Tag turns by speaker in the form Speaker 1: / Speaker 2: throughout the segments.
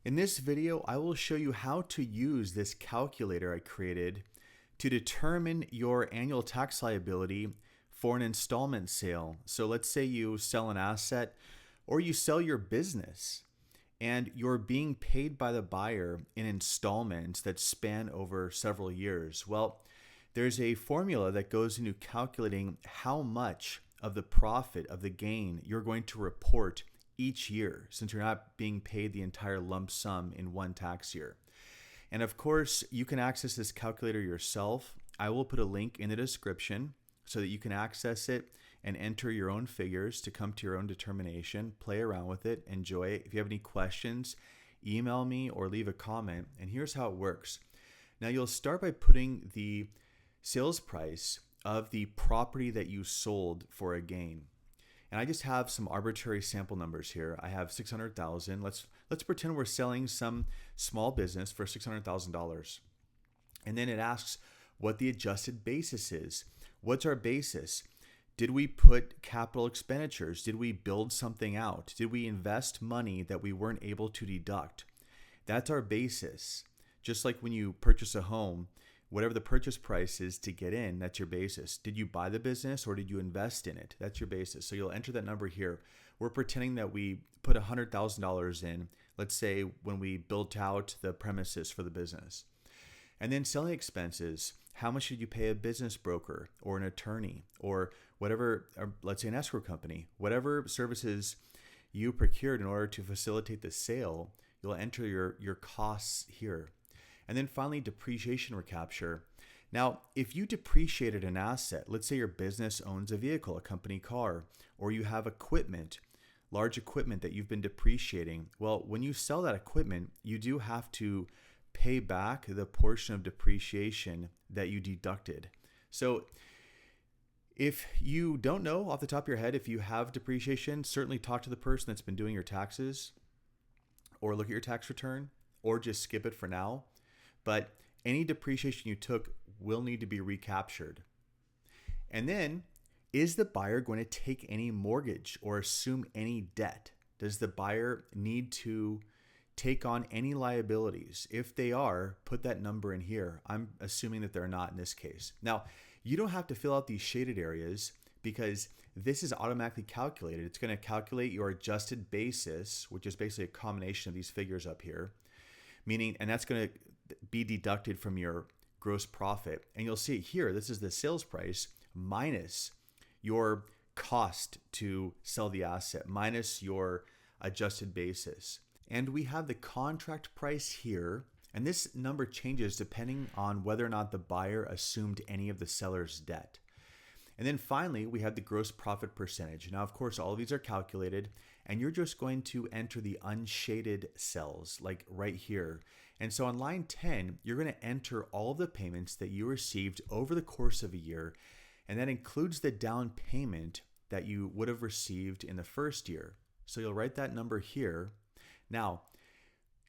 Speaker 1: In this video, I will show you how to use this calculator I created to determine your annual tax liability for an installment sale. So let's say you sell an asset or you sell your business and you're being paid by the buyer in installments that span over several years. Well, there's a formula that goes into calculating how much of the profit, of the gain, you're going to report each year, since you're not being paid the entire lump sum in one tax year. And of course, you can access this calculator yourself. I will put a link in the description so that you can access it and enter your own figures to come to your own determination. Play around with it, enjoy it. If you have any questions, email me or leave a comment. And here's how it works. Now you'll start by putting the sales price of the property that you sold for a gain. And I just have some arbitrary sample numbers here. I have 600,000. Let's pretend we're selling some small business for $600,000. And then it asks what the adjusted basis is. What's our basis? Did we put capital expenditures? Did we build something out? Did we invest money that we weren't able to deduct? That's our basis. Just like when you purchase a home, whatever the purchase price is to get in, that's your basis. Did you buy the business or did you invest in it? That's your basis. So you'll enter that number here. We're pretending that we put $100,000 in, let's say when we built out the premises for the business. And then selling expenses. How much did you pay a business broker or an attorney or whatever, or let's say an escrow company? Whatever services you procured in order to facilitate the sale, you'll enter your costs here. And then finally, depreciation recapture. Now, if you depreciated an asset, let's say your business owns a vehicle, a company car, or you have equipment, large equipment that you've been depreciating. Well, when you sell that equipment, you do have to pay back the portion of depreciation that you deducted. So if you don't know off the top of your head, if you have depreciation, certainly talk to the person that's been doing your taxes or look at your tax return or just skip it for now. But any depreciation you took will need to be recaptured. And then, is the buyer going to take any mortgage or assume any debt? Does the buyer need to take on any liabilities? If they are, put that number in here. I'm assuming that they're not in this case. Now, you don't have to fill out these shaded areas because this is automatically calculated. It's going to calculate your adjusted basis, which is basically a combination of these figures up here, meaning, and that's going to be deducted from your gross profit. And you'll see it here. This is the sales price minus your cost to sell the asset, minus your adjusted basis. And we have the contract price here. And this number changes depending on whether or not the buyer assumed any of the seller's debt. And then finally, we have the gross profit percentage. Now, of course, all of these are calculated, and you're just going to enter the unshaded cells, like right here. And so on line 10, you're going to enter all of the payments that you received over the course of a year, and that includes the down payment that you would have received in the first year. So you'll write that number here. Now,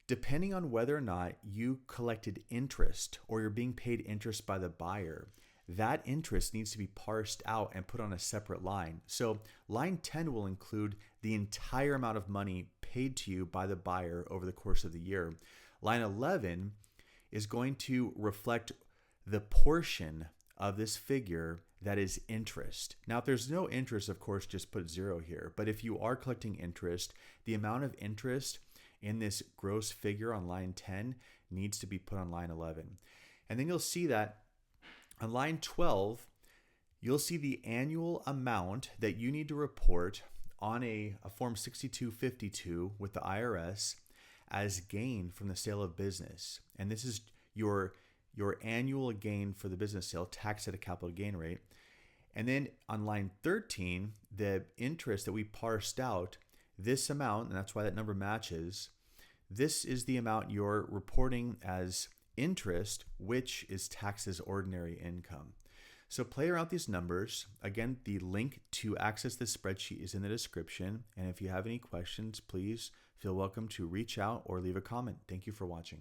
Speaker 1: depending on whether or not you collected interest or you're being paid interest by the buyer, that interest needs to be parsed out and put on a separate line. So line 10 will include the entire amount of money paid to you by the buyer over the course of the year. Line 11 is going to reflect the portion of this figure that is interest. Now, if there's no interest, of course, just put 0 here. But if you are collecting interest, the amount of interest in this gross figure on line 10 needs to be put on line 11. And then you'll see that on line 12, you'll see the annual amount that you need to report on a Form 6252 with the IRS as gain from the sale of business. And this is your annual gain for the business sale, taxed at a capital gain rate. And then on line 13, the interest that we parsed out, this amount, and that's why that number matches, this is the amount you're reporting as interest, which is taxed as ordinary income. So play around with these numbers. Again, the link to access this spreadsheet is in the description. And if you have any questions, please feel welcome to reach out or leave a comment. Thank you for watching.